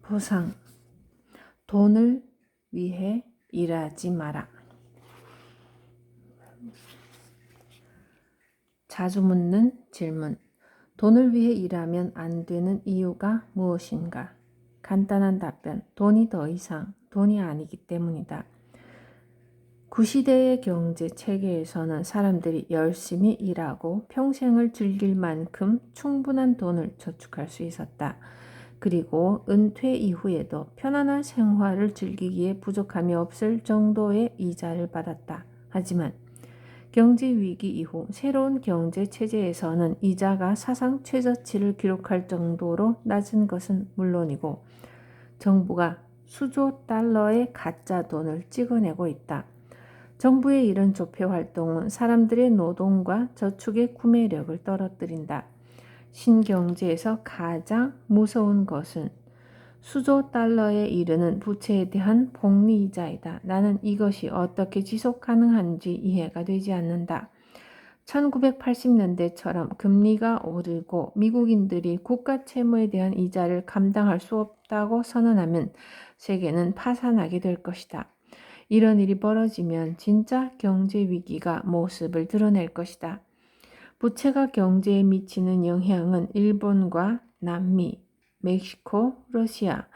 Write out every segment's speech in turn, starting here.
보상. 돈을 위해 일하지 마라. 자주 묻는 질문. 돈을 위해 일하면 안 되는 이유가 무엇인가? 간단한 답변. 돈이 더 이상 돈이 아니기 때문이다. 구시대의 경제 체계에서는 사람들이 열심히 일하고 평생을 즐길 만큼 충분한 돈을 저축할 수 있었다. 그리고 은퇴 이후에도 편안한 생활을 즐기기에 부족함이 없을 정도의 이자를 받았다. 하지만 경제 위기 이후 새로운 경제 체제에서는 이자가 사상 최저치를 기록할 정도로 낮은 것은 물론이고 정부가 수조 달러의 가짜 돈을 찍어내고 있다. 정부의 이런 조폐 활동은 사람들의 노동과 저축의 구매력을 떨어뜨린다. 신경제에서 가장 무서운 것은 수조 달러에 이르는 부채에 대한 복리이자이다. 나는 이것이 어떻게 지속 가능한지 이해가 되지 않는다. 1980년대처럼 금리가 오르고 미국인들이 국가 채무에 대한 이자를 감당할 수 없다고 선언하면 세계는 파산하게 될 것이다. 이런 일이 벌어지면 진짜 경제 위기가 모습을 드러낼 것이다. 부채가 경제에 미치는 영향은 일본과 남미, 멕시코, 러시아,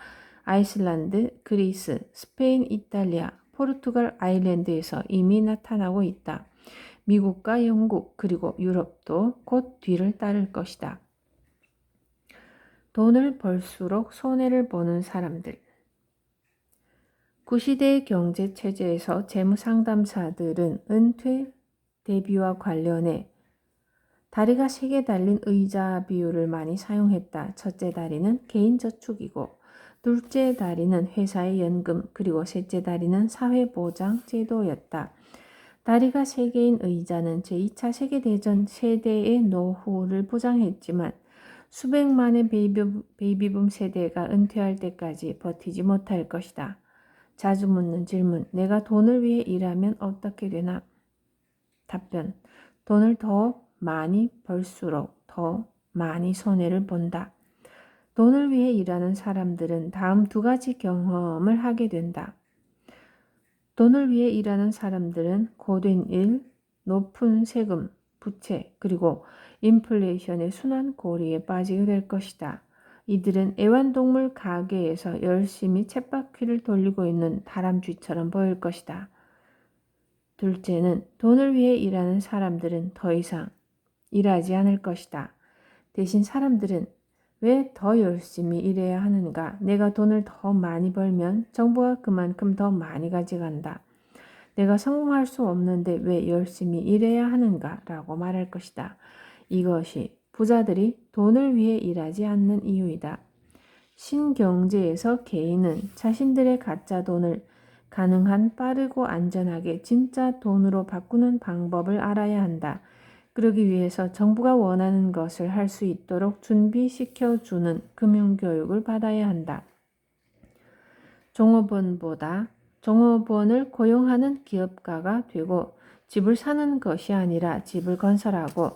아이슬란드, 그리스, 스페인, 이탈리아, 포르투갈 아일랜드에서 이미 나타나고 있다. 미국과 영국 그리고 유럽도 곧 뒤를 따를 것이다. 돈을 벌수록 손해를 보는 사람들. 구시대의 경제 체제에서 재무상담사들은 은퇴 대비와 관련해 다리가 3개 달린 의자 비율을 많이 사용했다. 첫째 다리는 개인저축이고 둘째 다리는 회사의 연금 그리고 셋째 다리는 사회보장 제도였다. 다리가 3개인 의자는 제2차 세계대전 세대의 노후를 보장했지만 수백만의 베이비붐 세대가 은퇴할 때까지 버티지 못할 것이다. 자주 묻는 질문. 내가 돈을 위해 일하면 어떻게 되나? 답변. 돈을 더 많이 벌수록 더 많이 손해를 본다. 돈을 위해 일하는 사람들은 다음 2가지 경험을 하게 된다. 돈을 위해 일하는 사람들은 고된 일, 높은 세금, 부채, 그리고 인플레이션의 순환 고리에 빠지게 될 것이다. 이들은 애완동물 가게에서 열심히 쳇바퀴를 돌리고 있는 다람쥐처럼 보일 것이다. 둘째는 돈을 위해 일하는 사람들은 더 이상 일하지 않을 것이다. 대신 사람들은 왜 더 열심히 일해야 하는가? 내가 돈을 더 많이 벌면 정부가 그만큼 더 많이 가져간다. 내가 성공할 수 없는데 왜 열심히 일해야 하는가? 라고 말할 것이다. 이것이 부자들이 돈을 위해 일하지 않는 이유이다. 신경제에서 개인은 자신들의 가짜 돈을 가능한 빠르고 안전하게 진짜 돈으로 바꾸는 방법을 알아야 한다. 그러기 위해서 정부가 원하는 것을 할 수 있도록 준비시켜주는 금융교육을 받아야 한다. 종업원을 고용하는 기업가가 되고 집을 사는 것이 아니라 집을 건설하고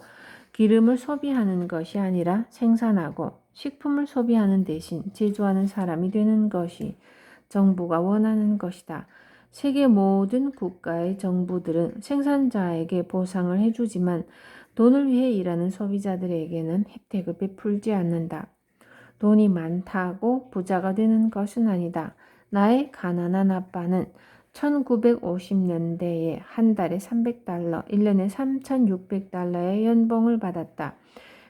기름을 소비하는 것이 아니라 생산하고 식품을 소비하는 대신 제조하는 사람이 되는 것이 정부가 원하는 것이다. 세계 모든 국가의 정부들은 생산자에게 보상을 해주지만 돈을 위해 일하는 소비자들에게는 혜택을 베풀지 않는다. 돈이 많다고 부자가 되는 것은 아니다. 나의 가난한 아빠는 1950년대에 한 달에 300달러, 1년에 3,600달러의 연봉을 받았다.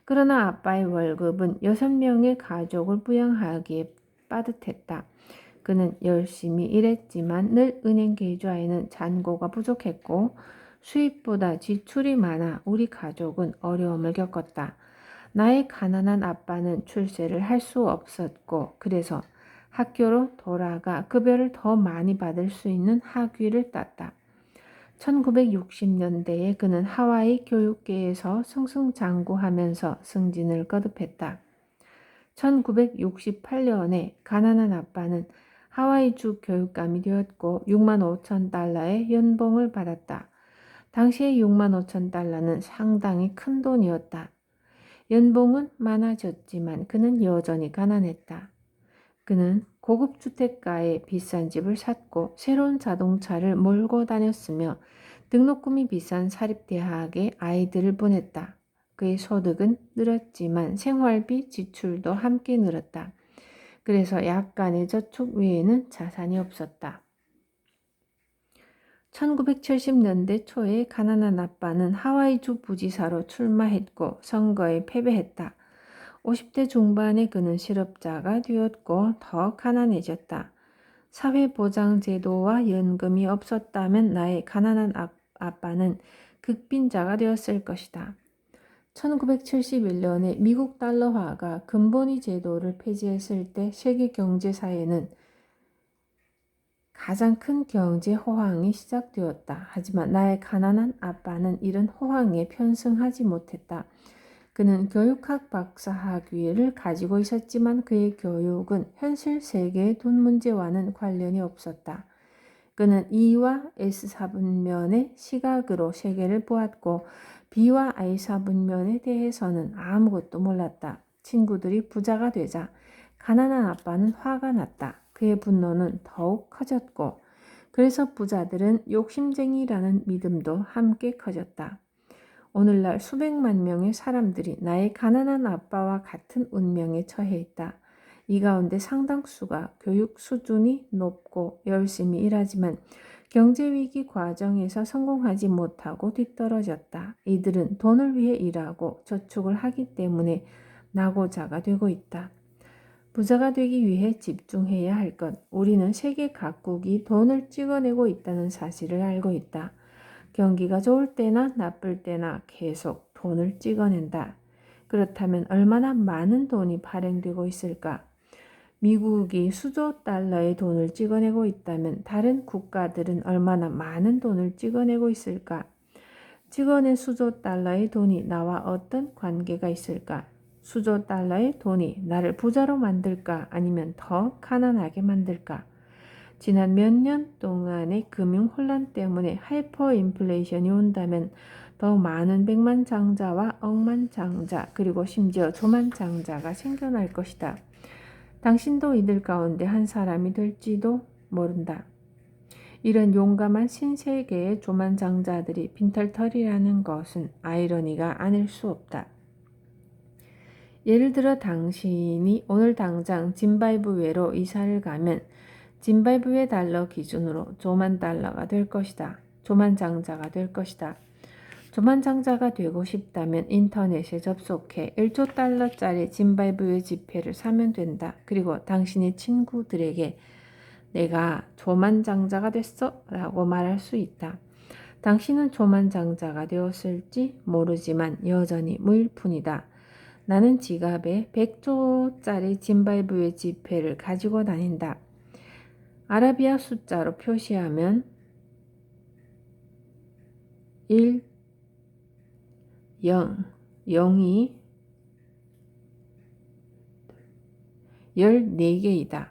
그러나 아빠의 월급은 6명의 가족을 부양하기에 빠듯했다. 그는 열심히 일했지만 늘 은행 계좌에는 잔고가 부족했고 수입보다 지출이 많아 우리 가족은 어려움을 겪었다. 나의 가난한 아빠는 출세를 할 수 없었고 그래서 학교로 돌아가 급여를 더 많이 받을 수 있는 학위를 땄다. 1960년대에 그는 하와이 교육계에서 승승장구하면서 승진을 거듭했다. 1968년에 가난한 아빠는 하와이주 교육감이 되었고 6만 5천 달러의 연봉을 받았다. 당시의 6만 5천 달러는 상당히 큰 돈이었다. 연봉은 많아졌지만 그는 여전히 가난했다. 그는 고급 주택가에 비싼 집을 샀고 새로운 자동차를 몰고 다녔으며 등록금이 비싼 사립대학에 아이들을 보냈다. 그의 소득은 늘었지만 생활비 지출도 함께 늘었다. 그래서 약간의 저축 외에는 자산이 없었다. 1970년대 초에 가난한 아빠는 하와이주 부지사로 출마했고 선거에 패배했다. 50대 중반에 그는 실업자가 되었고 더 가난해졌다. 사회보장제도와 연금이 없었다면 나의 가난한 아빠는 극빈자가 되었을 것이다. 1971년에 미국 달러화가 근본위 제도를 폐지했을 때 세계 경제사에는 가장 큰 경제 호황이 시작되었다. 하지만 나의 가난한 아빠는 이런 호황에 편승하지 못했다. 그는 교육학 박사 학위를 가지고 있었지만 그의 교육은 현실 세계의 돈 문제와는 관련이 없었다. 그는 E와 S사분면의 시각으로 세계를 보았고 B와 I사분면에 대해서는 아무것도 몰랐다. 친구들이 부자가 되자 가난한 아빠는 화가 났다. 그의 분노는 더욱 커졌고 그래서 부자들은 욕심쟁이라는 믿음도 함께 커졌다. 오늘날 수백만 명의 사람들이 나의 가난한 아빠와 같은 운명에 처해 있다. 이 가운데 상당수가 교육 수준이 높고 열심히 일하지만 경제위기 과정에서 성공하지 못하고 뒤떨어졌다. 이들은 돈을 위해 일하고 저축을 하기 때문에 낙오자가 되고 있다. 부자가 되기 위해 집중해야 할 것. 우리는 세계 각국이 돈을 찍어내고 있다는 사실을 알고 있다. 경기가 좋을 때나 나쁠 때나 계속 돈을 찍어낸다. 그렇다면 얼마나 많은 돈이 발행되고 있을까? 미국이 수조 달러의 돈을 찍어내고 있다면 다른 국가들은 얼마나 많은 돈을 찍어내고 있을까? 찍어낸 수조 달러의 돈이 나와 어떤 관계가 있을까? 수조 달러의 돈이 나를 부자로 만들까? 아니면 더 가난하게 만들까? 지난 몇 년 동안의 금융 혼란 때문에 하이퍼 인플레이션이 온다면 더 많은 백만장자와 억만장자 그리고 심지어 조만장자가 생겨날 것이다. 당신도 이들 가운데 한 사람이 될지도 모른다. 이런 용감한 신세계의 조만장자들이 빈털터리라는 것은 아이러니가 아닐 수 없다. 예를 들어 당신이 오늘 당장 짐바브웨로 이사를 가면 짐바브웨 달러 기준으로 조만 달러가 될 것이다. 조만장자가 될 것이다. 조만장자가 되고 싶다면 인터넷에 접속해 1조 달러짜리 짐바브웨 지폐를 사면 된다. 그리고 당신의 친구들에게 내가 조만장자가 됐어 라고 말할 수 있다. 당신은 조만장자가 되었을지 모르지만 여전히 무일푼이다. 나는 지갑에 100조짜리 짐바브웨 지폐를 가지고 다닌다. 아라비아 숫자로 표시하면 1, 0, 0이 14개이다.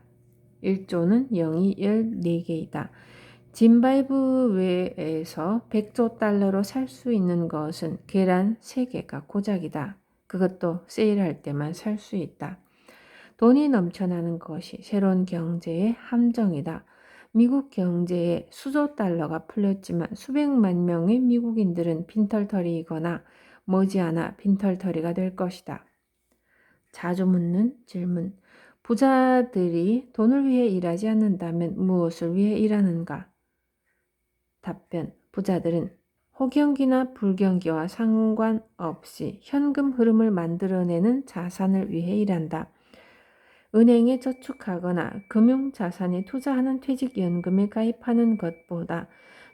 1조는 0이 14개이다. 짐바브웨에서 100조 달러로 살 수 있는 것은 계란 3개가 고작이다. 그것도 세일할 때만 살 수 있다. 돈이 넘쳐나는 것이 새로운 경제의 함정이다. 미국 경제에 수조 달러가 풀렸지만 수백만 명의 미국인들은 빈털터리이거나 머지않아 빈털터리가 될 것이다. 자주 묻는 질문. 부자들이 돈을 위해 일하지 않는다면 무엇을 위해 일하는가? 답변. 부자들은 호경기나 불경기와 상관없이 현금 흐름을 만들어내는 자산을 위해 일한다. 은행에 저축하거나 금융자산에 투자하는 퇴직연금에 가입하는 것보다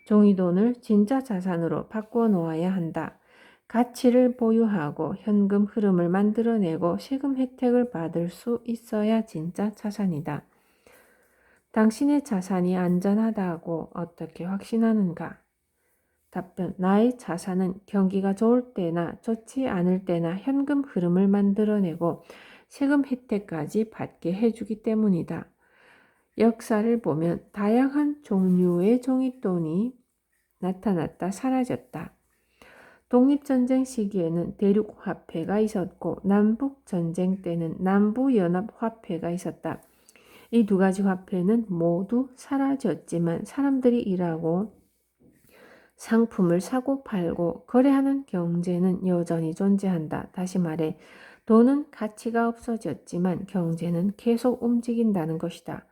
종이돈을 진짜 자산으로 바꿔 놓아야 한다. 가치를 보유하고 현금 흐름을 만들어내고 세금 혜택을 받을 수 있어야 진짜 자산이다. 당신의 자산이 안전하다고 어떻게 확신하는가? 답변. 나의 자산은 경기가 좋을 때나 좋지 않을 때나 현금 흐름을 만들어내고 세금 혜택까지 받게 해주기 때문이다. 역사를 보면 다양한 종류의 종이돈이 나타났다 사라졌다. 독립전쟁 시기에는 대륙화폐가 있었고 남북전쟁 때는 남부연합화폐가 있었다. 이 두 가지 화폐는 모두 사라졌지만 사람들이 일하고 상품을 사고 팔고 거래하는 경제는 여전히 존재한다. 다시 말해 돈은 가치가 없어졌지만 경제는 계속 움직인다는 것이다.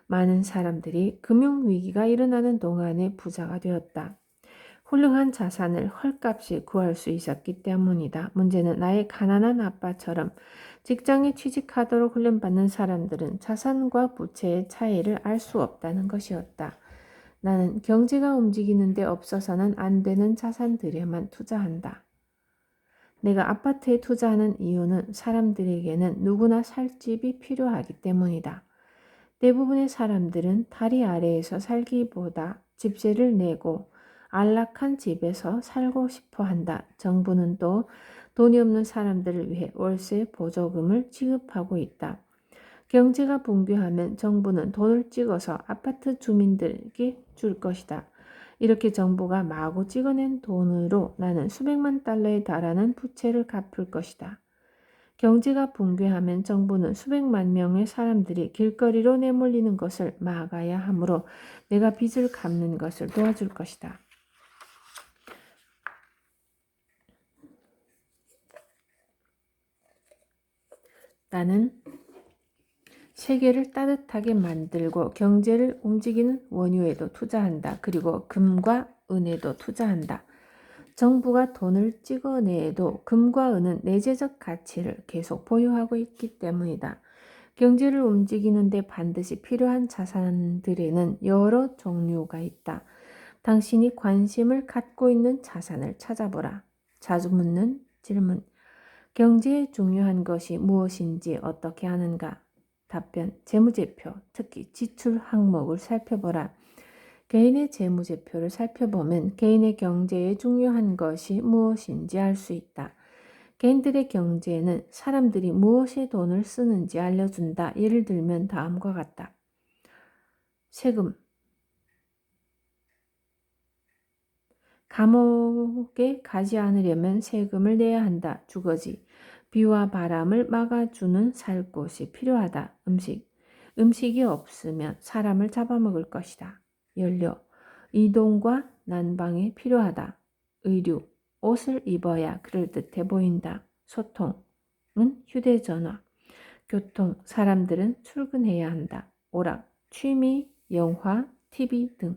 많은 사람들이 금융위기가 일어나는 동안에 부자가 되었다. 훌륭한 자산을 헐값에 구할 수 있었기 때문이다. 문제는 나의 가난한 아빠처럼 직장에 취직하도록 훈련받는 사람들은 자산과 부채의 차이를 알 수 없다는 것이었다. 나는 경제가 움직이는데 없어서는 안 되는 자산들에만 투자한다. 내가 아파트에 투자하는 이유는 사람들에게는 누구나 살 집이 필요하기 때문이다. 대부분의 사람들은 다리 아래에서 살기보다 집세를 내고 안락한 집에서 살고 싶어 한다. 정부는 또 돈이 없는 사람들을 위해 월세 보조금을 지급하고 있다. 경제가 붕괴하면 정부는 돈을 찍어서 아파트 주민들에게 줄 것이다. 이렇게 정부가 마구 찍어낸 돈으로 나는 수백만 달러에 달하는 부채를 갚을 것이다. 경제가 붕괴하면 정부는 수백만 명의 사람들이 길거리로 내몰리는 것을 막아야 하므로 내가 빚을 갚는 것을 도와줄 것이다. 나는 세계를 따뜻하게 만들고 경제를 움직이는 원유에도 투자한다. 그리고 금과 은에도 투자한다. 정부가 돈을 찍어내도 금과 은은 내재적 가치를 계속 보유하고 있기 때문이다. 경제를 움직이는데 반드시 필요한 자산들에는 여러 종류가 있다. 당신이 관심을 갖고 있는 자산을 찾아보라. 자주 묻는 질문. 경제에 중요한 것이 무엇인지 어떻게 하는가? 답변. 재무제표, 특히 지출 항목을 살펴보라. 개인의 재무제표를 살펴보면 개인의 경제에 중요한 것이 무엇인지 알 수 있다. 개인들의 경제는 사람들이 무엇에 돈을 쓰는지 알려준다. 예를 들면 다음과 같다. 세금. 감옥에 가지 않으려면 세금을 내야 한다. 주거지. 비와 바람을 막아주는 살 곳이 필요하다. 음식. 음식이 없으면 사람을 잡아먹을 것이다. 연료. 이동과 난방이 필요하다. 의류. 옷을 입어야 그럴듯해 보인다. 소통은 휴대전화. 교통. 사람들은 출근해야 한다. 오락. 취미, 영화, TV 등.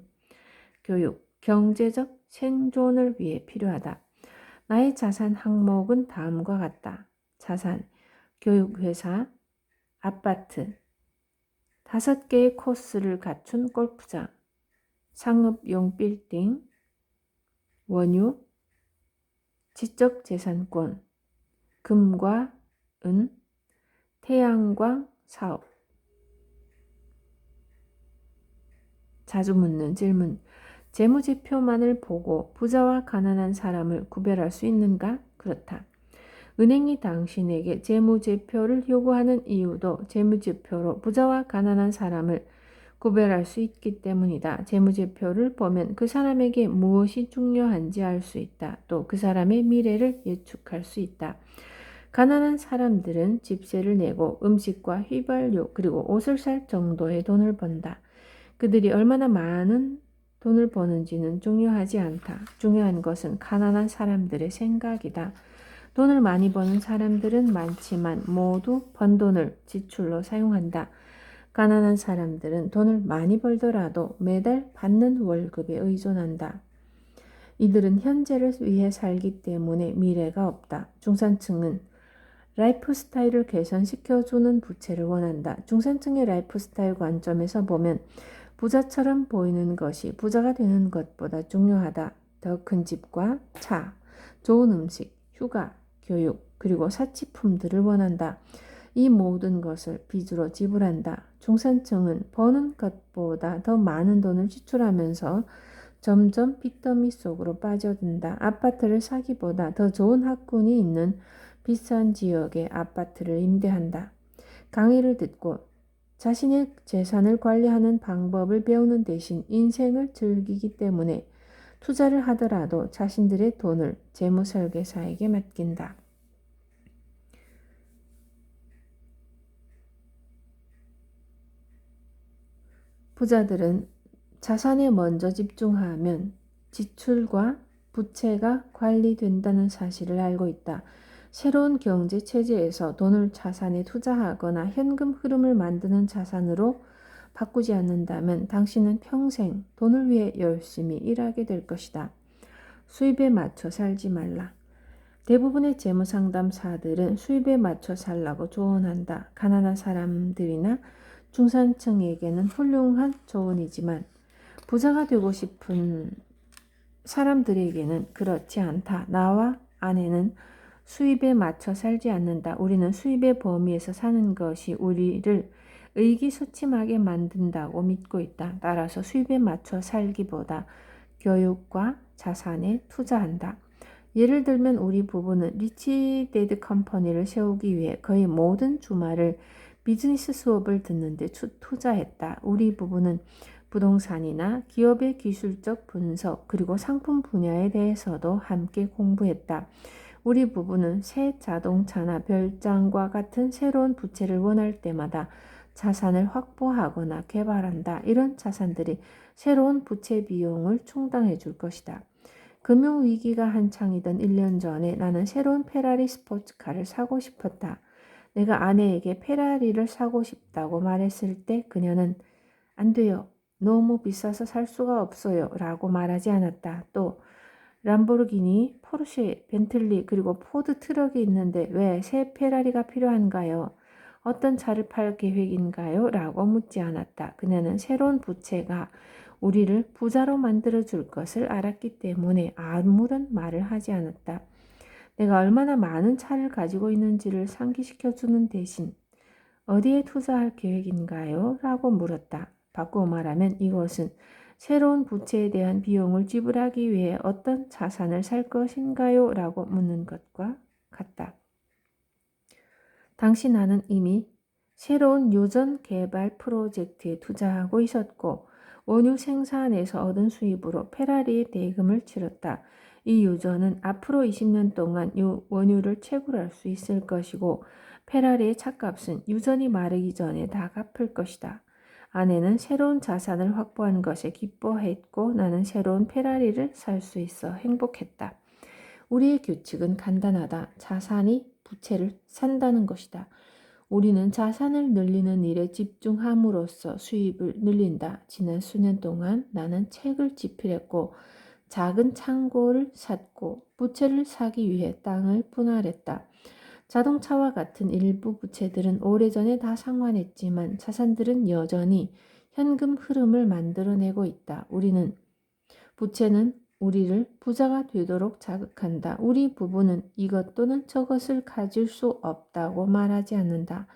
교육. 경제적 생존을 위해 필요하다. 나의 자산 항목은 다음과 같다. 자산, 교육회사, 아파트, 5개의 코스를 갖춘 골프장, 상업용 빌딩, 원유, 지적재산권, 금과 은, 태양광 사업. 자주 묻는 질문. 재무제표만을 보고 부자와 가난한 사람을 구별할 수 있는가? 그렇다. 은행이 당신에게 재무제표를 요구하는 이유도 재무제표로 부자와 가난한 사람을 구별할 수 있기 때문이다. 재무제표를 보면 그 사람에게 무엇이 중요한지 알 수 있다. 또 그 사람의 미래를 예측할 수 있다. 가난한 사람들은 집세를 내고 음식과 휘발유 그리고 옷을 살 정도의 돈을 번다. 그들이 얼마나 많은 돈을 버는지는 중요하지 않다. 중요한 것은 가난한 사람들의 생각이다. 돈을 많이 버는 사람들은 많지만 모두 번 돈을 지출로 사용한다. 가난한 사람들은 돈을 많이 벌더라도 매달 받는 월급에 의존한다. 이들은 현재를 위해 살기 때문에 미래가 없다. 중산층은 라이프 스타일을 개선시켜주는 부채를 원한다. 중산층의 라이프 스타일 관점에서 보면 부자처럼 보이는 것이 부자가 되는 것보다 중요하다. 더 큰 집과 차, 좋은 음식, 휴가, 교육, 그리고 사치품들을 원한다. 이 모든 것을 빚으로 지불한다. 중산층은 버는 것보다 더 많은 돈을 지출하면서 점점 빚더미 속으로 빠져든다. 아파트를 사기보다 더 좋은 학군이 있는 비싼 지역의 아파트를 임대한다. 강의를 듣고 자신의 재산을 관리하는 방법을 배우는 대신 인생을 즐기기 때문에 투자를 하더라도 자신들의 돈을 재무설계사에게 맡긴다. 부자들은 자산에 먼저 집중하면 지출과 부채가 관리된다는 사실을 알고 있다. 새로운 경제 체제에서 돈을 자산에 투자하거나 현금 흐름을 만드는 자산으로 바꾸지 않는다면 당신은 평생 돈을 위해 열심히 일하게 될 것이다. 수입에 맞춰 살지 말라. 대부분의 재무상담사들은 수입에 맞춰 살라고 조언한다. 가난한 사람들이나 중산층에게는 훌륭한 조언이지만 부자가 되고 싶은 사람들에게는 그렇지 않다. 나와 아내는 수입에 맞춰 살지 않는다. 우리는 수입의 범위에서 사는 것이 우리를 의기소침하게 만든다고 믿고 있다. 따라서 수입에 맞춰 살기보다 교육과 자산에 투자한다. 예를 들면 우리 부부는 리치 데드 컴퍼니를 세우기 위해 거의 모든 주말을 비즈니스 수업을 듣는데 투자했다. 우리 부부는 부동산이나 기업의 기술적 분석 그리고 상품 분야에 대해서도 함께 공부했다. 우리 부부는 새 자동차나 별장과 같은 새로운 부채를 원할 때마다 자산을 확보하거나 개발한다. 이런 자산들이 새로운 부채 비용을 충당해 줄 것이다. 금융위기가 한창이던 1년 전에 나는 새로운 페라리 스포츠카를 사고 싶었다. 내가 아내에게 페라리를 사고 싶다고 말했을 때 그녀는 안 돼요. 너무 비싸서 살 수가 없어요. 라고 말하지 않았다. 또 람보르기니, 포르쉐, 벤틀리 그리고 포드 트럭이 있는데 왜 새 페라리가 필요한가요? 어떤 차를 팔 계획인가요? 라고 묻지 않았다. 그녀는 새로운 부채가 우리를 부자로 만들어 줄 것을 알았기 때문에 아무런 말을 하지 않았다. 내가 얼마나 많은 차를 가지고 있는지를 상기시켜 주는 대신 어디에 투자할 계획인가요? 라고 물었다. 바꾸어 말하면 이것은 새로운 부채에 대한 비용을 지불하기 위해 어떤 자산을 살 것인가요? 라고 묻는 것과 같다. 당시 나는 이미 새로운 유전 개발 프로젝트에 투자하고 있었고 원유 생산에서 얻은 수입으로 페라리의 대금을 치렀다. 이 유전은 앞으로 20년 동안 원유를 채굴할 수 있을 것이고 페라리의 차값은 유전이 마르기 전에 다 갚을 것이다. 아내는 새로운 자산을 확보한 것에 기뻐했고 나는 새로운 페라리를 살 수 있어 행복했다. 우리의 규칙은 간단하다. 자산이 부채를 산다는 것이다. 우리는 자산을 늘리는 일에 집중함으로써 수입을 늘린다. 지난 수년 동안 나는 책을 집필했고 작은 창고를 샀고 부채를 사기 위해 땅을 분할했다. 자동차와 같은 일부 부채들은 오래전에 다 상환했지만 자산들은 여전히 현금 흐름을 만들어내고 있다. 부채는 우리를 부자가 되도록 자극한다. 우리 부부는 이것 또는 저것을 가질 수 없다고 말하지 않는다.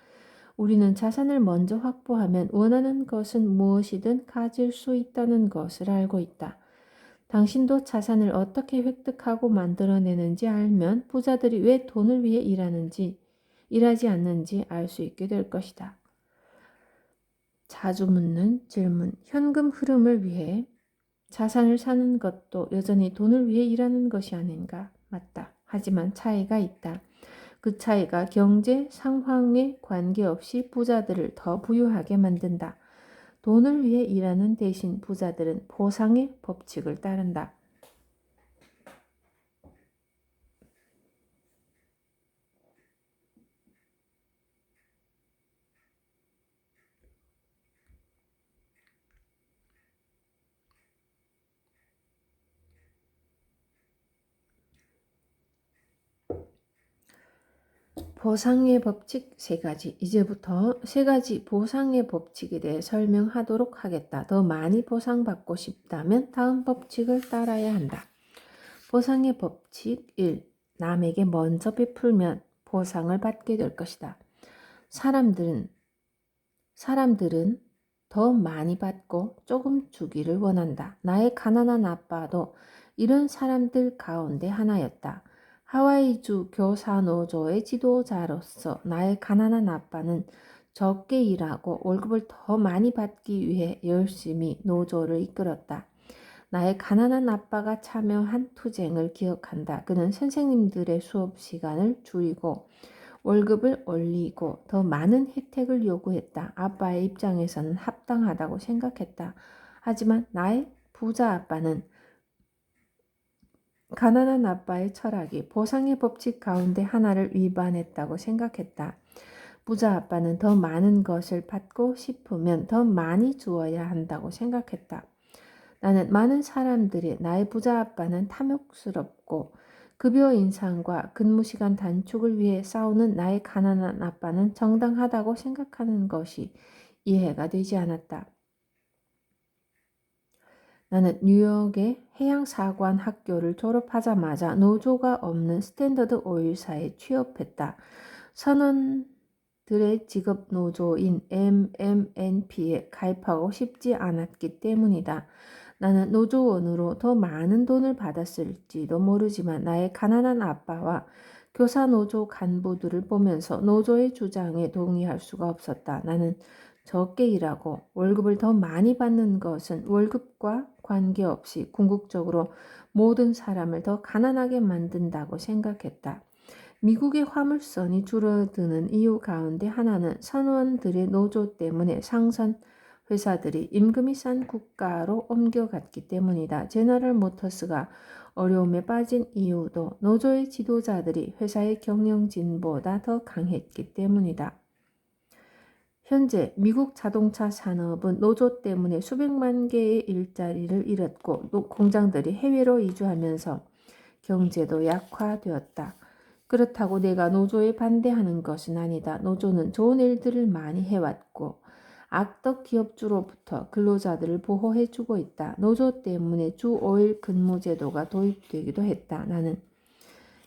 우리는 자산을 먼저 확보하면 원하는 것은 무엇이든 가질 수 있다는 것을 알고 있다. 당신도 자산을 어떻게 획득하고 만들어내는지 알면 부자들이 왜 돈을 위해 일하지 않는지 알 수 있게 될 것이다. 자주 묻는 질문. 현금 흐름을 위해 자산을 사는 것도 여전히 돈을 위해 일하는 것이 아닌가? 맞다. 하지만 차이가 있다. 그 차이가 경제 상황에 관계없이 부자들을 더 부유하게 만든다. 돈을 위해 일하는 대신 부자들은 보상의 법칙을 따른다. 보상의 법칙 3가지. 이제부터 3가지 보상의 법칙에 대해 설명하도록 하겠다. 더 많이 보상받고 싶다면 다음 법칙을 따라야 한다. 보상의 법칙 1. 남에게 먼저 베풀면 보상을 받게 될 것이다. 사람들은 더 많이 받고 조금 주기를 원한다. 나의 가난한 아빠도 이런 사람들 가운데 하나였다. 하와이주 교사노조의 지도자로서 나의 가난한 아빠는 적게 일하고 월급을 더 많이 받기 위해 열심히 노조를 이끌었다. 나의 가난한 아빠가 참여한 투쟁을 기억한다. 그는 선생님들의 수업 시간을 줄이고 월급을 올리고 더 많은 혜택을 요구했다. 아빠의 입장에서는 합당하다고 생각했다. 하지만 나의 부자 아빠는 가난한 아빠의 철학이 보상의 법칙 가운데 하나를 위반했다고 생각했다. 부자 아빠는 더 많은 것을 받고 싶으면 더 많이 주어야 한다고 생각했다. 나는 많은 사람들이 나의 부자 아빠는 탐욕스럽고 급여 인상과 근무 시간 단축을 위해 싸우는 나의 가난한 아빠는 정당하다고 생각하는 것이 이해가 되지 않았다. 나는 뉴욕의 해양사관 학교를 졸업하자마자 노조가 없는 스탠더드 오일사에 취업했다. 선원들의 직업 노조인 MMNP에 가입하고 싶지 않았기 때문이다. 나는 노조원으로 더 많은 돈을 받았을지도 모르지만 나의 가난한 아빠와 교사 노조 간부들을 보면서 노조의 주장에 동의할 수가 없었다. 나는 적게 일하고 월급을 더 많이 받는 것은 월급과 관계없이 궁극적으로 모든 사람을 더 가난하게 만든다고 생각했다. 미국의 화물선이 줄어드는 이유 가운데 하나는 선원들의 노조 때문에 상선 회사들이 임금이 싼 국가로 옮겨갔기 때문이다. 제너럴 모터스가 어려움에 빠진 이유도 노조의 지도자들이 회사의 경영진보다 더 강했기 때문이다. 현재 미국 자동차 산업은 노조 때문에 수백만 개의 일자리를 잃었고 공장들이 해외로 이주하면서 경제도 약화되었다. 그렇다고 내가 노조에 반대하는 것은 아니다. 노조는 좋은 일들을 많이 해왔고 악덕 기업주로부터 근로자들을 보호해주고 있다. 노조 때문에 주 5일 근무제도가 도입되기도 했다. 나는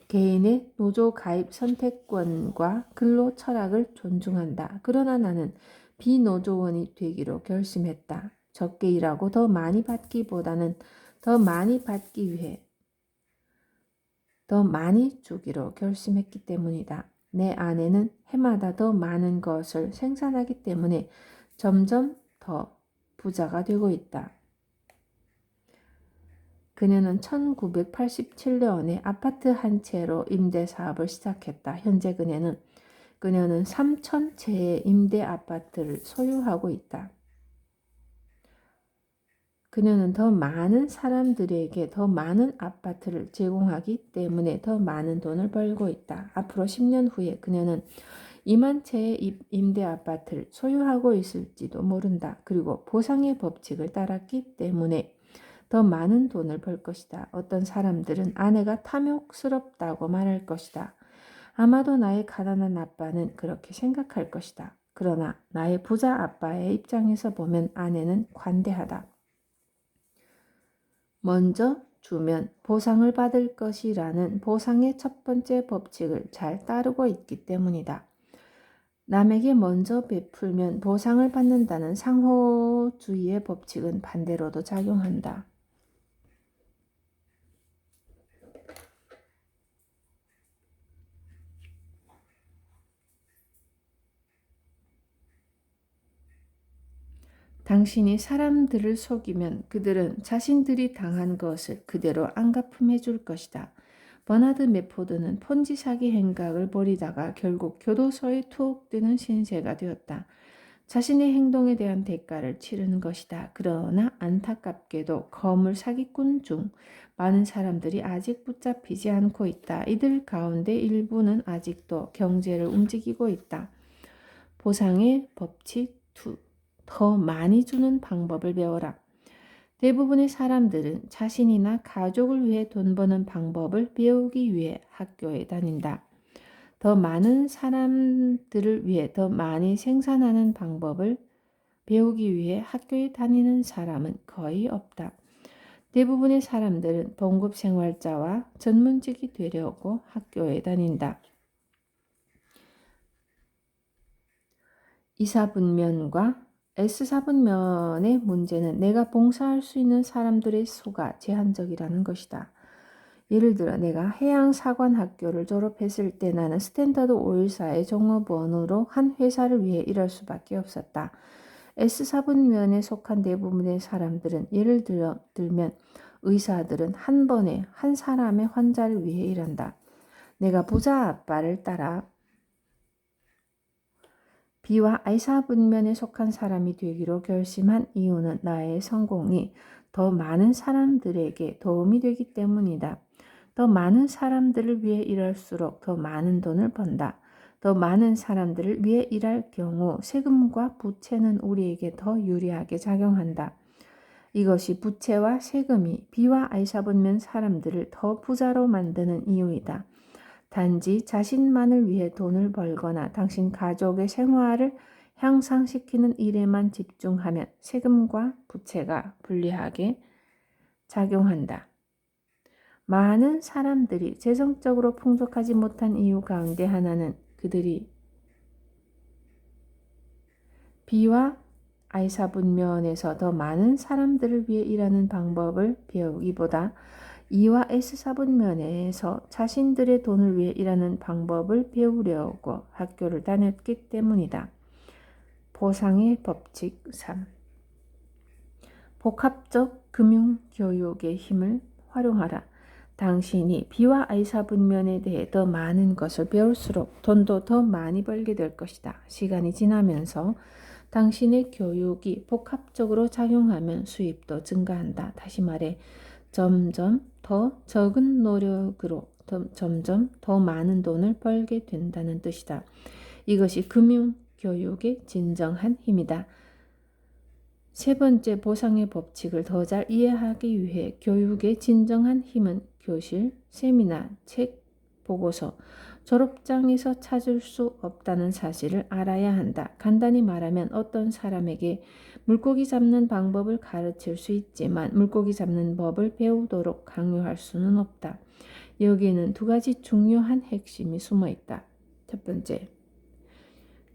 개인의 노조 가입 선택권과 근로 철학을 존중한다. 그러나 나는 비노조원이 되기로 결심했다. 적게 일하고 더 많이 받기보다는 더 많이 받기 위해 더 많이 주기로 결심했기 때문이다. 내 아내는 해마다 더 많은 것을 생산하기 때문에 점점 더 부자가 되고 있다. 그녀는 1987년에 아파트 한 채로 임대 사업을 시작했다. 현재 그녀는 3,000채의 임대 아파트를 소유하고 있다. 그녀는 더 많은 사람들에게 더 많은 아파트를 제공하기 때문에 더 많은 돈을 벌고 있다. 앞으로 10년 후에 그녀는 2만 채의 임대 아파트를 소유하고 있을지도 모른다. 그리고 보상의 법칙을 따랐기 때문에 더 많은 돈을 벌 것이다. 어떤 사람들은 아내가 탐욕스럽다고 말할 것이다. 아마도 나의 가난한 아빠는 그렇게 생각할 것이다. 그러나 나의 부자 아빠의 입장에서 보면 아내는 관대하다. 먼저 주면 보상을 받을 것이라는 보상의 첫 번째 법칙을 잘 따르고 있기 때문이다. 남에게 먼저 베풀면 보상을 받는다는 상호주의의 법칙은 반대로도 작용한다. 당신이 사람들을 속이면 그들은 자신들이 당한 것을 그대로 안갚음해 줄 것이다. 버나드 메포드는 폰지 사기 행각을 벌이다가 결국 교도소에 투옥되는 신세가 되었다. 자신의 행동에 대한 대가를 치르는 것이다. 그러나 안타깝게도 거물 사기꾼 중 많은 사람들이 아직 붙잡히지 않고 있다. 이들 가운데 일부는 아직도 경제를 움직이고 있다. 보상의 법칙 2. 더 많이 주는 방법을 배워라. 대부분의 사람들은 자신이나 가족을 위해 돈 버는 방법을 배우기 위해 학교에 다닌다. 더 많은 사람들을 위해 더 많이 생산하는 방법을 배우기 위해 학교에 다니는 사람은 거의 없다. 대부분의 사람들은 봉급 생활자와 전문직이 되려고 학교에 다닌다. 이사분면과 S사분면의 문제는 내가 봉사할 수 있는 사람들의 수가 제한적이라는 것이다. 예를 들어 내가 해양사관학교를 졸업했을 때 나는 스탠더드 오일사의 종업원으로 한 회사를 위해 일할 수밖에 없었다. S사분면에 속한 대부분의 사람들은 예를 들면 의사들은 한 번에 한 사람의 환자를 위해 일한다. 내가 부자 아빠를 따라 B와 I사 분면에 속한 사람이 되기로 결심한 이유는 나의 성공이 더 많은 사람들에게 도움이 되기 때문이다. 더 많은 사람들을 위해 일할수록 더 많은 돈을 번다. 더 많은 사람들을 위해 일할 경우 세금과 부채는 우리에게 더 유리하게 작용한다. 이것이 부채와 세금이 B와 I사 분면 사람들을 더 부자로 만드는 이유이다. 단지 자신만을 위해 돈을 벌거나 당신 가족의 생활을 향상시키는 일에만 집중하면 세금과 부채가 불리하게 작용한다. 많은 사람들이 재정적으로 풍족하지 못한 이유 가운데 하나는 그들이 B와 I사 분면에서 더 많은 사람들을 위해 일하는 방법을 배우기보다 E와 S사 분면에서 자신들의 돈을 위해 일하는 방법을 배우려고 학교를 다녔기 때문이다. 보상의 법칙 3. 복합적 금융교육의 힘을 활용하라. 당신이 B와 I사 분면에 대해 더 많은 것을 배울수록 돈도 더 많이 벌게 될 것이다. 시간이 지나면서 당신의 교육이 복합적으로 작용하면 수입도 증가한다. 다시 말해 점점 더 적은 노력으로 점점 더 많은 돈을 벌게 된다는 뜻이다. 이것이 금융교육의 진정한 힘이다. 세 번째 보상의 법칙을 더 잘 이해하기 위해 교육의 진정한 힘은 교실, 세미나, 책, 보고서, 졸업장에서 찾을 수 없다는 사실을 알아야 한다. 간단히 말하면 어떤 사람에게 물고기 잡는 방법을 가르칠 수 있지만 물고기 잡는 법을 배우도록 강요할 수는 없다. 여기에는 두 가지 중요한 핵심이 숨어 있다. 첫 번째,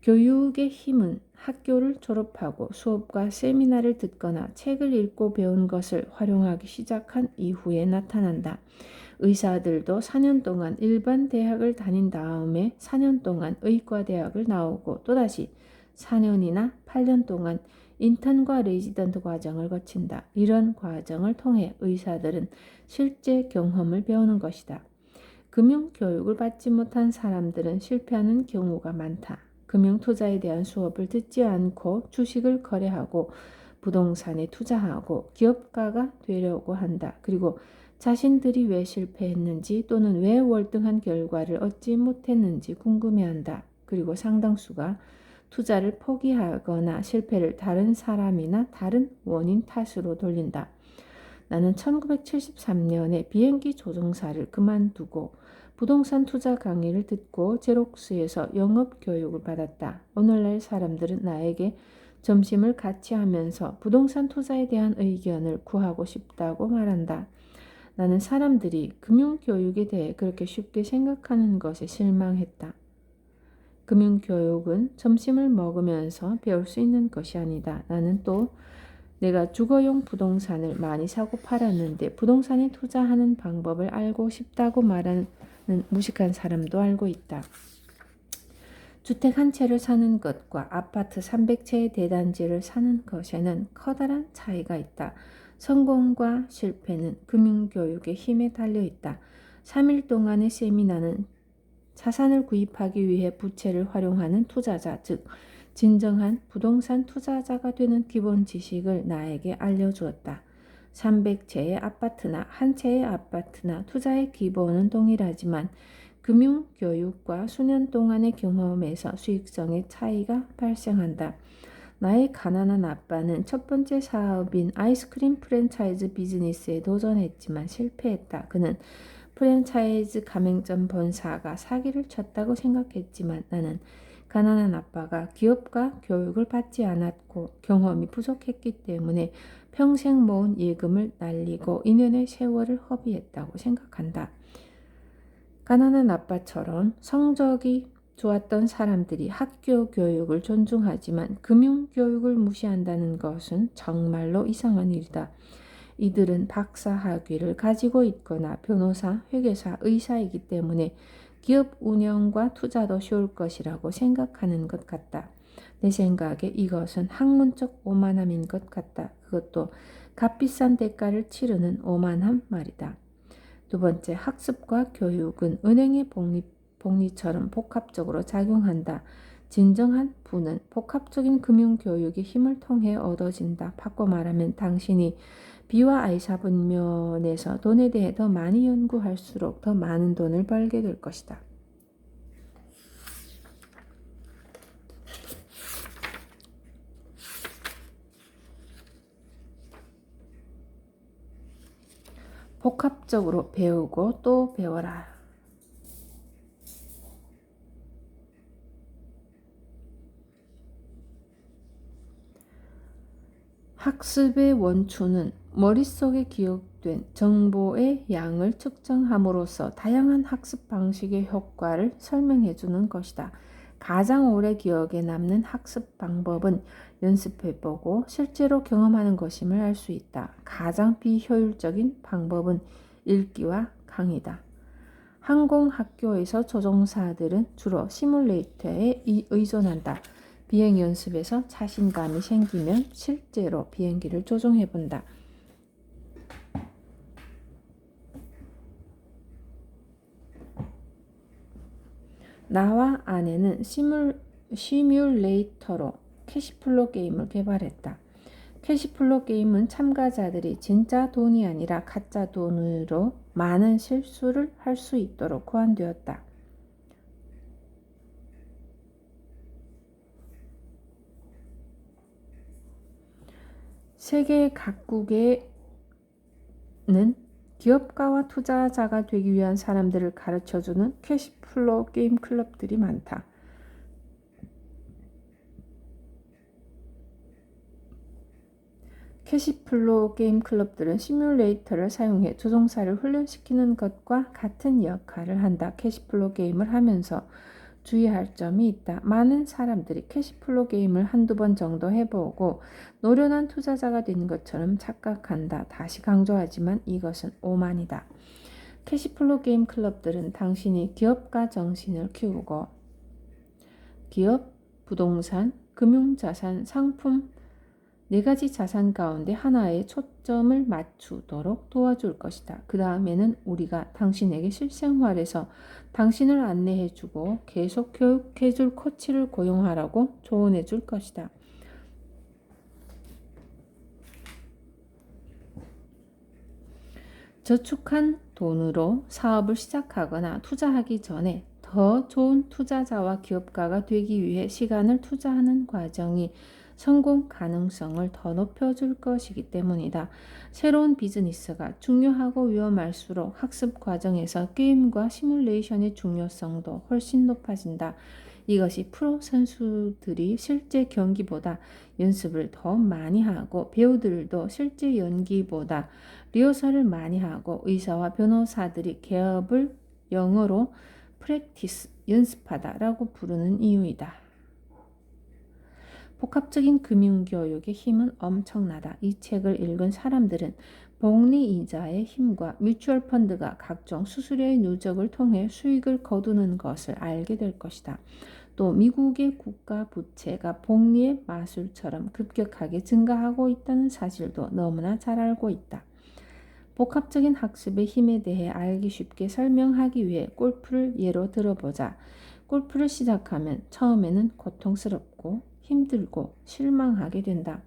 교육의 힘은 학교를 졸업하고 수업과 세미나를 듣거나 책을 읽고 배운 것을 활용하기 시작한 이후에 나타난다. 의사들도 4년 동안 일반 대학을 다닌 다음에 4년 동안 의과대학을 나오고 또다시 4년이나 8년 동안 인턴과 레지던트 과정을 거친다. 이런 과정을 통해 의사들은 실제 경험을 배우는 것이다. 금융교육을 받지 못한 사람들은 실패하는 경우가 많다. 금융투자에 대한 수업을 듣지 않고 주식을 거래하고 부동산에 투자하고 기업가가 되려고 한다. 그리고 자신들이 왜 실패했는지 또는 왜 월등한 결과를 얻지 못했는지 궁금해한다. 그리고 상당수가 투자를 포기하거나 실패를 다른 사람이나 다른 원인 탓으로 돌린다. 나는 1973년에 비행기 조종사를 그만두고 부동산 투자 강의를 듣고 제록스에서 영업 교육을 받았다. 오늘날 사람들은 나에게 점심을 같이 하면서 부동산 투자에 대한 의견을 구하고 싶다고 말한다. 나는 사람들이 금융교육에 대해 그렇게 쉽게 생각하는 것에 실망했다. 금융교육은 점심을 먹으면서 배울 수 있는 것이 아니다. 나는 또 내가 주거용 부동산을 많이 사고 팔았는데 부동산에 투자하는 방법을 알고 싶다고 말하는 무식한 사람도 알고 있다. 주택 한 채를 사는 것과 아파트 300채의 대단지를 사는 것에는 커다란 차이가 있다. 성공과 실패는 금융교육의 힘에 달려 있다. 3일 동안의 세미나는 자산을 구입하기 위해 부채를 활용하는 투자자, 즉 진정한 부동산 투자자가 되는 기본 지식을 나에게 알려주었다. 300채의 아파트나 한 채의 아파트나 투자의 기본은 동일하지만 금융교육과 수년 동안의 경험에서 수익성의 차이가 발생한다. 나의 가난한 아빠는 첫 번째 사업인 아이스크림 프랜차이즈 비즈니스에 도전했지만 실패했다. 그는 프랜차이즈 가맹점 본사가 사기를 쳤다고 생각했지만 나는 가난한 아빠가 기업가 교육을 받지 않았고 경험이 부족했기 때문에 평생 모은 예금을 날리고 인연의 세월을 허비했다고 생각한다. 가난한 아빠처럼 성적이 좋았던 사람들이 학교 교육을 존중하지만 금융 교육을 무시한다는 것은 정말로 이상한 일이다. 이들은 박사 학위를 가지고 있거나 변호사, 회계사, 의사이기 때문에 기업 운영과 투자도 쉬울 것이라고 생각하는 것 같다. 내 생각에 이것은 학문적 오만함인 것 같다. 그것도 값비싼 대가를 치르는 오만함 말이다. 두 번째, 학습과 교육은 은행의 복리처럼 복합적으로 작용한다. 진정한 부는 복합적인 금융교육의 힘을 통해 얻어진다. 바꿔 말하면 당신이 B와 I사 분면에서 돈에 대해 더 많이 연구할수록 더 많은 돈을 벌게 될 것이다. 복합적으로 배우고 또 배워라. 학습의 원초는 머릿속에 기억된 정보의 양을 측정함으로써 다양한 학습 방식의 효과를 설명해주는 것이다. 가장 오래 기억에 남는 학습 방법은 연습해보고 실제로 경험하는 것임을 알 수 있다. 가장 비효율적인 방법은 읽기와 강의다. 항공학교에서 조종사들은 주로 시뮬레이터에 의존한다. 비행 연습에서 자신감이 생기면 실제로 비행기를 조종해본다. 나와 아내는 시뮬레이터로 캐시플로 게임을 개발했다. 캐시플로 게임은 참가자들이 진짜 돈이 아니라 가짜 돈으로 많은 실수를 할 수 있도록 고안되었다. 세계 각국에는 기업가와 투자자가 되기 위한 사람들을 가르쳐주는 캐시플로 게임 클럽들이 많다. 캐시플로 게임 클럽들은 시뮬레이터를 사용해 조종사를 훈련시키는 것과 같은 역할을 한다. 캐시플로 게임을 하면서 주의할 점이 있다. 많은 사람들이 캐시플로 게임을 한두 번 정도 해보고 노련한 투자자가 되는 것처럼 착각한다. 다시 강조하지만 이것은 오만이다. 캐시플로 게임 클럽들은 당신이 기업가 정신을 키우고 기업, 부동산, 금융자산, 상품 4가지 자산 가운데 하나에 초점을 맞추도록 도와줄 것이다. 그 다음에는 우리가 당신에게 실생활에서 당신을 안내해주고 계속 교육해줄 코치를 고용하라고 조언해줄 것이다. 저축한 돈으로 사업을 시작하거나 투자하기 전에 더 좋은 투자자와 기업가가 되기 위해 시간을 투자하는 과정이 성공 가능성을 더 높여줄 것이기 때문이다. 새로운 비즈니스가 중요하고 위험할수록 학습 과정에서 게임과 시뮬레이션의 중요성도 훨씬 높아진다. 이것이 프로 선수들이 실제 경기보다 연습을 더 많이 하고 배우들도 실제 연기보다 리허설을 많이 하고 의사와 변호사들이 개업을 영어로 프랙티스, 연습하다라고 부르는 이유이다. 복합적인 금융교육의 힘은 엄청나다. 이 책을 읽은 사람들은 복리이자의 힘과 뮤추얼 펀드가 각종 수수료의 누적을 통해 수익을 거두는 것을 알게 될 것이다. 또 미국의 국가 부채가 복리의 마술처럼 급격하게 증가하고 있다는 사실도 너무나 잘 알고 있다. 복합적인 학습의 힘에 대해 알기 쉽게 설명하기 위해 골프를 예로 들어보자. 골프를 시작하면 처음에는 고통스럽고 힘들고 실망하게 된다.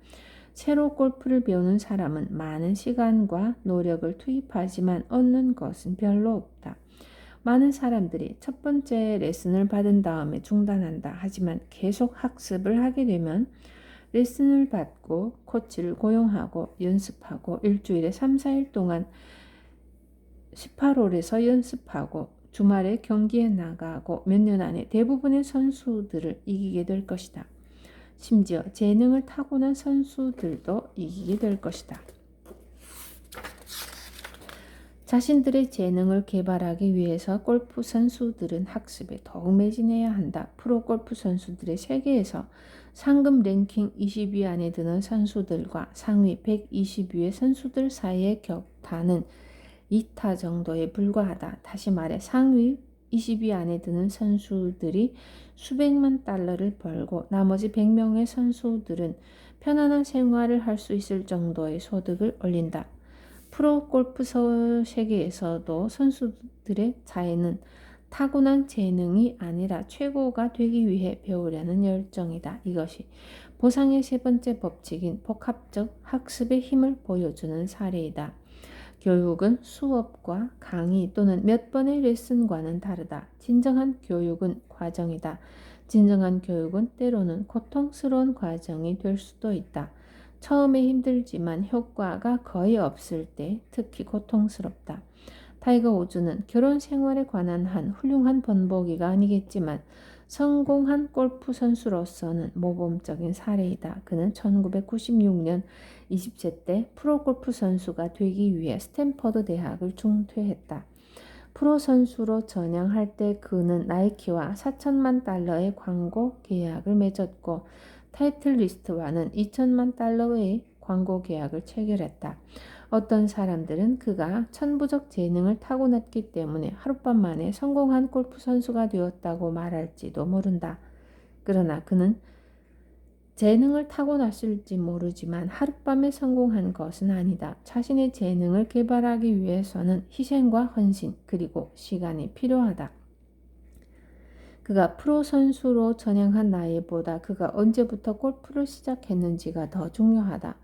새로 골프를 배우는 사람은 많은 시간과 노력을 투입하지만 얻는 것은 별로 없다. 많은 사람들이 첫 번째 레슨을 받은 다음에 중단한다. 하지만 계속 학습을 하게 되면 레슨을 받고 코치를 고용하고 연습하고 일주일에 3, 4일 동안 18홀에서 연습하고 주말에 경기에 나가고 몇 년 안에 대부분의 선수들을 이기게 될 것이다. 심지어 재능을 타고난 선수들도 이기게 될 것이다. 자신들의 재능을 개발하기 위해서 골프 선수들은 학습에 더욱 매진해야 한다. 프로 골프 선수들의 세계에서 상금 랭킹 20위 안에 드는 선수들과 상위 120위의 선수들 사이의 격차는 2타 정도에 불과하다. 다시 말해 상위 20위 안에 드는 선수들이 수백만 달러를 벌고 나머지 100명의 선수들은 편안한 생활을 할 수 있을 정도의 소득을 올린다. 프로 골프 세계에서도 선수들의 차이는 타고난 재능이 아니라 최고가 되기 위해 배우려는 열정이다. 이것이 보상의 세 번째 법칙인 복합적 학습의 힘을 보여주는 사례이다. 교육은 수업과 강의 또는 몇 번의 레슨과는 다르다. 진정한 교육은 과정이다. 진정한 교육은 때로는 고통스러운 과정이 될 수도 있다. 처음에 힘들지만 효과가 거의 없을 때 특히 고통스럽다. 타이거 우즈는 결혼 생활에 관한 한 훌륭한 번복이가 아니겠지만 성공한 골프 선수로서는 모범적인 사례이다. 그는 1996년 20세 때 프로골프 선수가 되기 위해 스탠퍼드 대학을 중퇴했다. 프로 선수로 전향할 때 그는 나이키와 4천만 달러의 광고 계약을 맺었고 타이틀리스트와는 2천만 달러의 광고 계약을 체결했다. 어떤 사람들은 그가 천부적 재능을 타고났기 때문에 하룻밤 만에 성공한 골프 선수가 되었다고 말할지도 모른다. 그러나 그는 재능을 타고났을지 모르지만 하룻밤에 성공한 것은 아니다. 자신의 재능을 개발하기 위해서는 희생과 헌신 그리고 시간이 필요하다. 그가 프로 선수로 전향한 나이보다 그가 언제부터 골프를 시작했는지가 더 중요하다.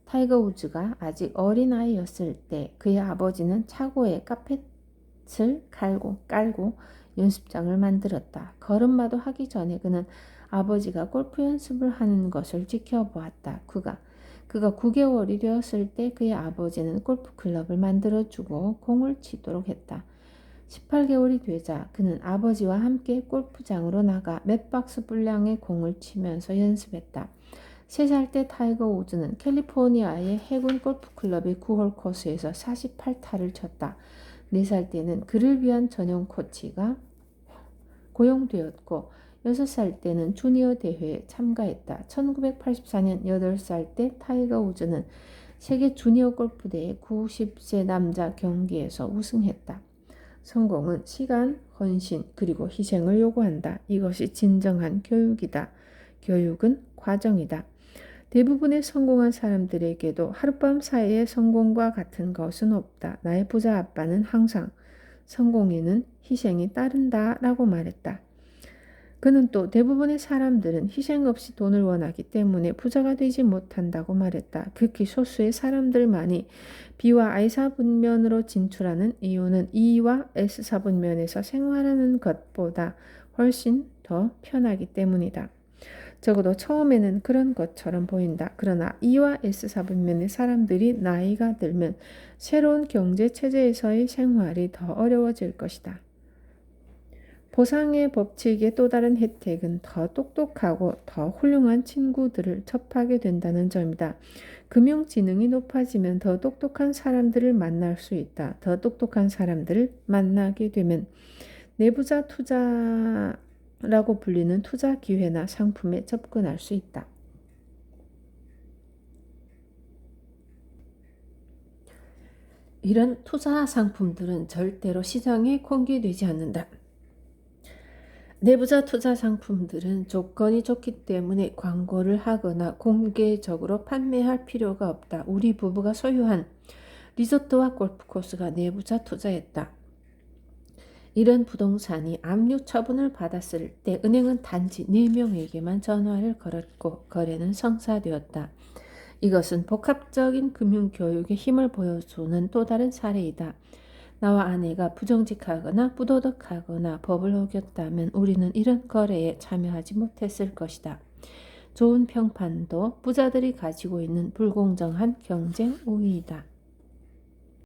타이거 우즈가 아직 어린아이였을 때 그의 아버지는 차고에 카펫을 깔고 연습장을 만들었다. 걸음마도 하기 전에 그는 아버지가 골프 연습을 하는 것을 지켜보았다. 그가 9개월이 되었을 때 그의 아버지는 골프 클럽을 만들어주고 공을 치도록 했다. 18개월이 되자 그는 아버지와 함께 골프장으로 나가 몇 박스 분량의 공을 치면서 연습했다. 3살 때 타이거 우즈는 캘리포니아의 해군 골프클럽의 9홀 코스에서 48타를 쳤다. 4살 때는 그를 위한 전용 코치가 고용되었고 6살 때는 주니어 대회에 참가했다. 1984년 8살 때 타이거 우즈는 세계 주니어 골프대회 90세 남자 경기에서 우승했다. 성공은 시간, 헌신, 그리고 희생을 요구한다. 이것이 진정한 교육이다. 교육은 과정이다. 대부분의 성공한 사람들에게도 하룻밤 사이의 성공과 같은 것은 없다. 나의 부자 아빠는 항상 성공에는 희생이 따른다 라고 말했다. 그는 또 대부분의 사람들은 희생 없이 돈을 원하기 때문에 부자가 되지 못한다고 말했다. 극히 소수의 사람들만이 B와 I사분면으로 진출하는 이유는 E와 S사분면에서 생활하는 것보다 훨씬 더 편하기 때문이다. 적어도 처음에는 그런 것처럼 보인다. 그러나 E와 S사분면의 사람들이 나이가 들면 새로운 경제체제에서의 생활이 더 어려워질 것이다. 보상의 법칙의 또 다른 혜택은 더 똑똑하고 더 훌륭한 친구들을 접하게 된다는 점이다. 금융지능이 높아지면 더 똑똑한 사람들을 만날 수 있다. 더 똑똑한 사람들을 만나게 되면 내부자 투자라고 불리는 투자 기회나 상품에 접근할 수 있다. 이런 투자 상품들은 절대로 시장에 공개되지 않는다. 내부자 투자 상품들은 조건이 좋기 때문에 광고를 하거나 공개적으로 판매할 필요가 없다. 우리 부부가 소유한 리조트와 골프코스가 내부자 투자였다. 이런 부동산이 압류 처분을 받았을 때 은행은 단지 4명에게만 전화를 걸었고 거래는 성사되었다. 이것은 복합적인 금융교육의 힘을 보여주는 또 다른 사례이다. 나와 아내가 부정직하거나 부도덕하거나 법을 어겼다면 우리는 이런 거래에 참여하지 못했을 것이다. 좋은 평판도 부자들이 가지고 있는 불공정한 경쟁 우위이다.